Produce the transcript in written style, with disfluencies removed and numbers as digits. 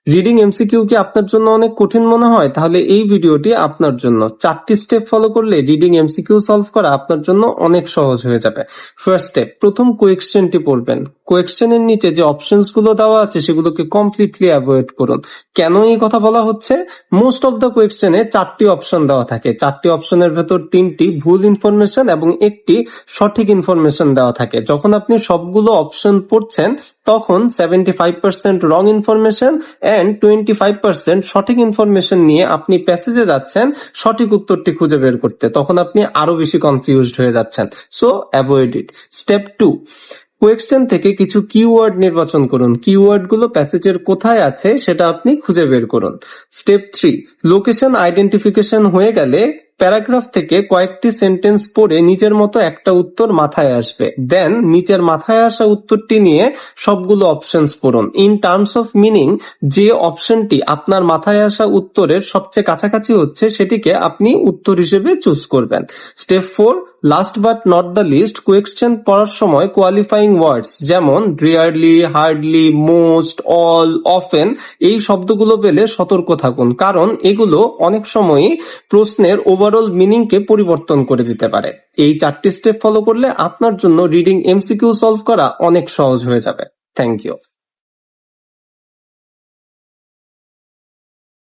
Reading MCQ কি আপনার জন্য অনেক কঠিন মনে হয়? তাহলে এই ভিডিওটি আপনার জন্য। 4টি স্টেপ ফলো করলে রিডিং এমসিকিউ সলভ করা আপনার জন্য অনেক সহজ হয়ে যাবে। ফার্স্ট স্টেপ, প্রথম কোয়েশ্চেনটি পড়বেন। কোয়েশ্চেনের নিচে যে অপশনস গুলো দেওয়া আছে সেগুলোকে কমপ্লিটলি অ্যাভয়েড করুন। কেন এই কথা বলা হচ্ছে? মোস্ট অফ দ্য কোয়েশ্চেনে 4টি অপশন দেওয়া থাকে। 4টি অপশনের ভেতর 3টি ভুল ইনফরমেশন এবং একটি সঠিক ইনফরমেশন দেওয়া থাকে। যখন আপনি সবগুলো অপশন পড়ছেন তখন 75% রং ইনফরমেশন এন্ড 25% সঠিক ইনফরমেশন নিয়ে আপনি প্যাসেজে যাচ্ছেন সঠিক উত্তরটি খুঁজে বের করতে। তখন আপনি আরো বেশি কনফিউজড হয়ে যাচ্ছেন। সো অ্যাভয়েড ইট। স্টেপ 2, কোয়েশ্চেন থেকে কিছু কিওয়ার্ড নির্বাচন করুন। কিওয়ার্ড গুলো প্যাসেজের কোথায় আছে সেটা আপনি খুঁজে বের করুন। স্টেপ 3, লোকেশন আইডেন্টিফিকেশন হয়ে গেলে প্যারাগ্রাফ থেকে কয়েকটি সেন্টেন্স পড়ে নিজের মতো একটা উত্তর মাথায় আসবে। দেন নিচের মাথায় আসা উত্তরটি নিয়ে সবগুলো অপশনস পড়ুন। ইন টার্মস অফ মিনিং, যে অপশনটি আপনার মাথায় আসা উত্তরের সবচেয়ে কাছাকাছি হচ্ছে সেটিকে আপনি উত্তর হিসেবে চুজ করবেন। Step 4, last but not the least, question পড়ার সময় কোয়ালিফাইং ওয়ার্ডস যেমন rarely, hardly, most, all, often এই শব্দগুলো পেলে সতর্ক থাকুন, কারণ এগুলো অনেক সময়ই প্রশ্নের ওভারঅল মিনিংকে পরিবর্তন করে দিতে পারে। এই 4টি স্টেপ ফলো করলে আপনার জন্য রিডিং এমসিকিউ সলভ করা অনেক সহজ হয়ে যাবে। Thank you.